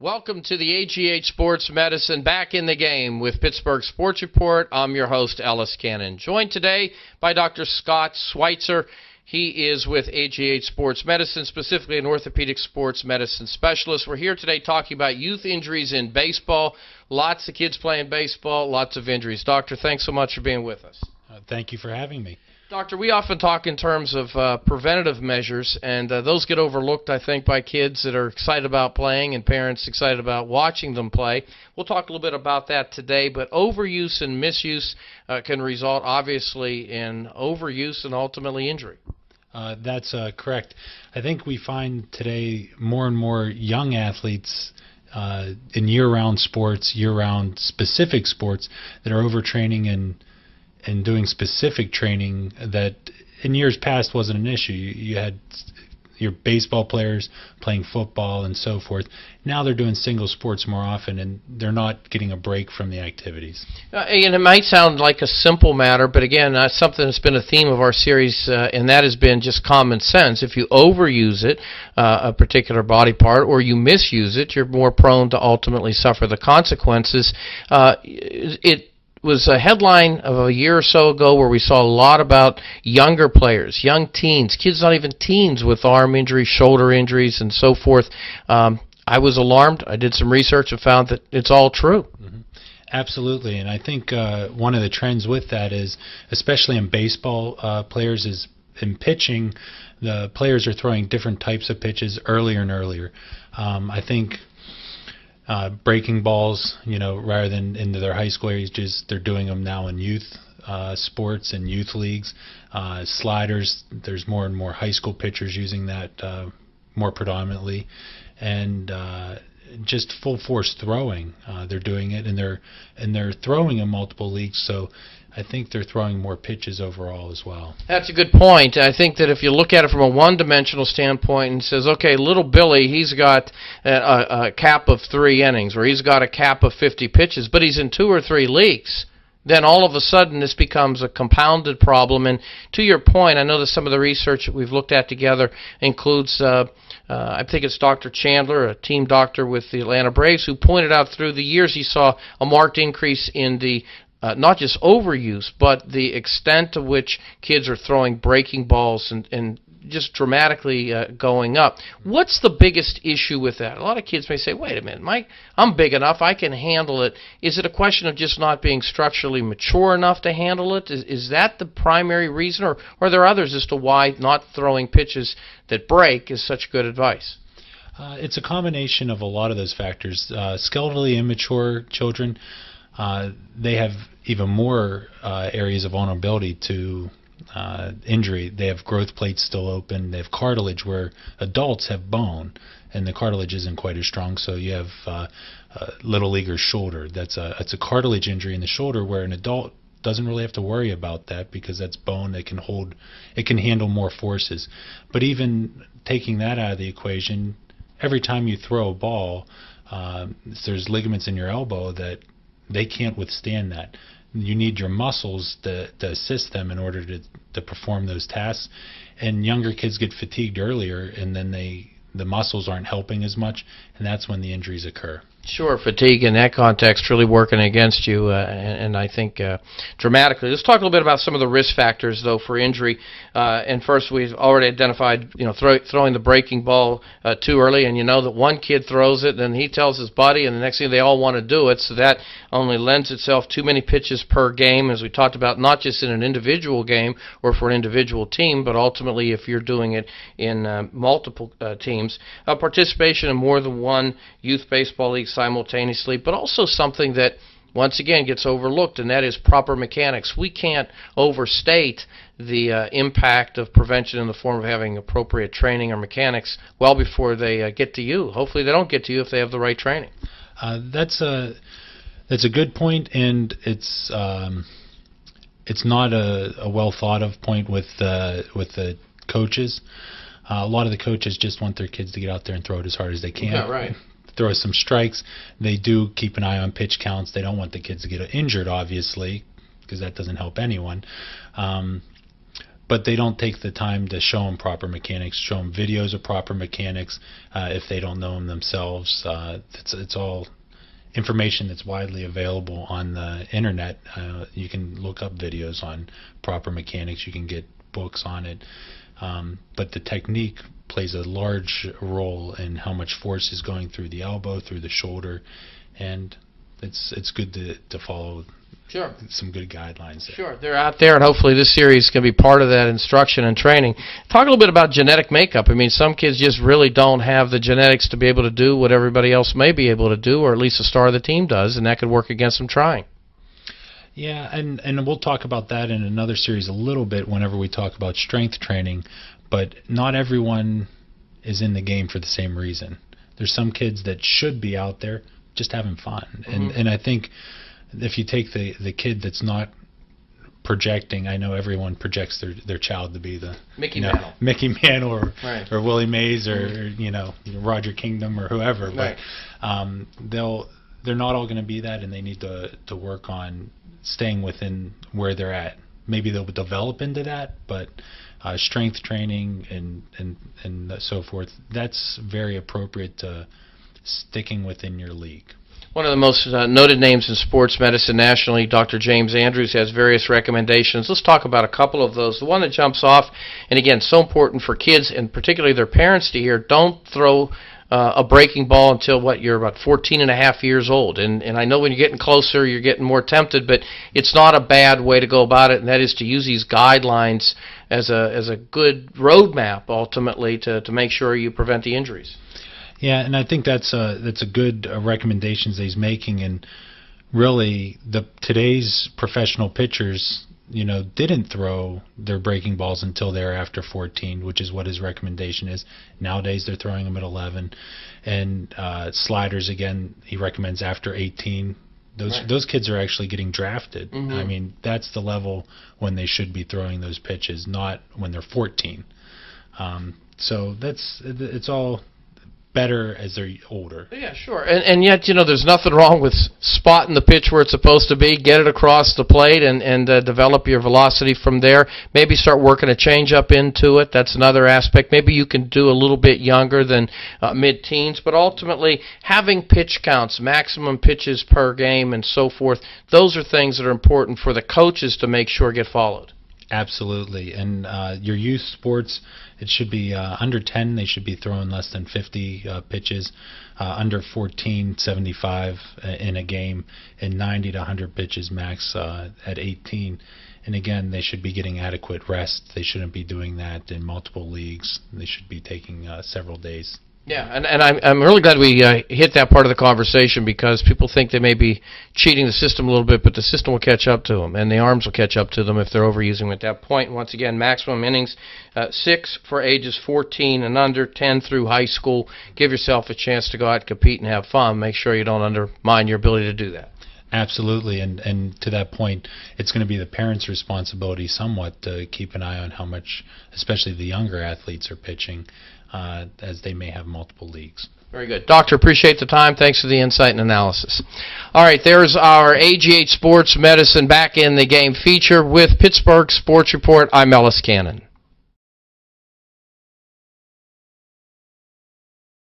Welcome to the AGH Sports Medicine Back in the Game with Pittsburgh Sports Report. I'm your host, Ellis Cannon. Joined today by Dr. Scott Schweitzer. He is with AGH Sports Medicine, specifically an orthopedic sports medicine specialist. We're here today talking about youth injuries in baseball. Lots of kids playing baseball, lots of injuries. Doctor, thanks so much for being with us. Thank you for having me. Doctor, we often talk in terms of preventative measures, and those get overlooked, I think, by kids that are excited about playing and parents excited about watching them play. We'll talk a little bit about that today, but overuse and misuse can result, obviously, in overuse and ultimately injury. That's correct. I think we find today more and more young athletes in year-round sports, year-round specific sports that are overtraining and doing specific training that in years past wasn't an issue. You had your baseball players playing football and so forth. Now they're doing single sports more often, and they're not getting a break from the activities. And it might sound like a simple matter, but again, something that's been a theme of our series, and that has been just common sense. If you overuse it, a particular body part, or you misuse it, you're more prone to ultimately suffer the consequences. It was a headline of a year or so ago where we saw a lot about younger players, young teens, kids not even teens with arm injuries, shoulder injuries, and so forth. I was alarmed. I did some research and found that it's all true. Mm-hmm. Absolutely, and I think one of the trends with that is, especially in baseball players, is in pitching, the players are throwing different types of pitches earlier and earlier. I think breaking balls, rather than into their high school ages, they're doing them now in youth sports and youth leagues. Sliders, there's more and more high school pitchers using that more predominantly, and just full force throwing. They're doing it, and they're throwing in multiple leagues. So I think they're throwing more pitches overall as well. That's a good point. I think that if you look at it from a one-dimensional standpoint and says, okay, little Billy, he's got a cap of 3 innings, or he's got a cap of 50 pitches, but he's in 2 or 3 leagues, then all of a sudden this becomes a compounded problem. And to your point, I know that some of the research that we've looked at together includes, I think it's Dr. Chandler, a team doctor with the Atlanta Braves, who pointed out through the years he saw a marked increase in the not just overuse, but the extent to which kids are throwing breaking balls and just dramatically going up. What's the biggest issue with that? A lot of kids may say, wait a minute, I'm big enough, I can handle it. Is it a question of just not being structurally mature enough to handle it? Is that the primary reason, or are there others as to why not throwing pitches that break is such good advice? It's a combination of a lot of those factors. Skeletally immature children, they have even more areas of vulnerability to injury. They have growth plates still open. They have cartilage, where adults have bone, and the cartilage isn't quite as strong. So you have little leaguer's shoulder. It's a cartilage injury in the shoulder, where an adult doesn't really have to worry about that because that's bone that can handle more forces. But even taking that out of the equation, every time you throw a ball, there's ligaments in your elbow that they can't withstand that. You need your muscles to assist them in order to perform those tasks. And younger kids get fatigued earlier, and then the muscles aren't helping as much, and that's when the injuries occur. Sure, fatigue in that context really working against you, and I think dramatically. Let's talk a little bit about some of the risk factors, though, for injury. And first, we've already identified, throwing the breaking ball too early, and you know that one kid throws it, and he tells his buddy, and the next thing they all want to do it. So that only lends itself too many pitches per game, as we talked about, not just in an individual game or for an individual team, but ultimately if you're doing it in multiple teams. Participation in more than one youth baseball league simultaneously, but also something that once again gets overlooked, and that is proper mechanics. We can't overstate the impact of prevention in the form of having appropriate training or mechanics well before they get to you. Hopefully they don't get to you if they have the right training. That's a good point, and it's not a well thought of point with the coaches. A lot of the coaches just want their kids to get out there and throw it as hard as they can. Yeah, right. Throw some strikes. They do keep an eye on pitch counts. They don't want the kids to get injured, obviously, because that doesn't help anyone. but they don't take the time to show them proper mechanics, show them videos of proper mechanics if they don't know them themselves. It's all information that's widely available on the internet. You can look up videos on proper mechanics. You can get books on it. But the technique plays a large role in how much force is going through the elbow, through the shoulder, and it's good to follow some good guidelines there. Sure, they're out there, and hopefully this series can be part of that instruction and training. Talk a little bit about genetic makeup. I mean, some kids just really don't have the genetics to be able to do what everybody else may be able to do, or at least the star of the team does, and that could work against them trying. Yeah, and we'll talk about that in another series a little bit whenever we talk about strength training, but not everyone is in the game for the same reason. There's some kids that should be out there just having fun. And I think if you take the kid that's not projecting, I know everyone projects their child to be the Mickey Mantle. Mickey Mantle or Willie Mays or Roger Kingdom or whoever, right. But they're not all going to be that, and they need to work on staying within where they're at. Maybe they'll develop into that, but strength training and so forth, that's very appropriate to sticking within your league. One of the most noted names in sports medicine nationally, Dr. James Andrews, has various recommendations. Let's talk about a couple of those. The one that jumps off, and again, so important for kids and particularly their parents to hear, don't throw a breaking ball until, you're about 14 and a half years old. And I know when you're getting closer, you're getting more tempted, but it's not a bad way to go about it, and that is to use these guidelines as a good roadmap, ultimately, to make sure you prevent the injuries. Yeah, and I think that's a good recommendations that he's making, and really today's professional pitchers, didn't throw their breaking balls until they're after 14, which is what his recommendation is. Nowadays they're throwing them at 11, and sliders, again, he recommends after 18. Those kids are actually getting drafted. I mean, that's the level when they should be throwing those pitches, not when they're 14. So it's all better as they're older. Yeah, sure. And yet, there's nothing wrong with spotting the pitch where it's supposed to be, get it across the plate, and develop your velocity from there. Maybe start working a changeup into it. That's another aspect. Maybe you can do a little bit younger than mid-teens, but ultimately having pitch counts, maximum pitches per game, and so forth, those are things that are important for the coaches to make sure get followed. Absolutely. And your youth sports, it should be under 10, they should be throwing less than 50 pitches, under 14, 75 in a game, and 90 to 100 pitches max at 18. And again, they should be getting adequate rest. They shouldn't be doing that in multiple leagues. They should be taking several days. Yeah, and I'm really glad we hit that part of the conversation, because people think they may be cheating the system a little bit, but the system will catch up to them, and the arms will catch up to them if they're overusing them at that point. Once again, maximum innings, 6 for ages 14 and under, 10 through high school. Give yourself a chance to go out and compete and have fun. Make sure you don't undermine your ability to do that. Absolutely, and to that point, it's going to be the parents' responsibility somewhat to keep an eye on how much, especially the younger athletes, are pitching, as they may have multiple leagues. Very good. Doctor, appreciate the time. Thanks for the insight and analysis. All right, there's our AGH Sports Medicine Back in the Game feature with Pittsburgh Sports Report. I'm Ellis Cannon.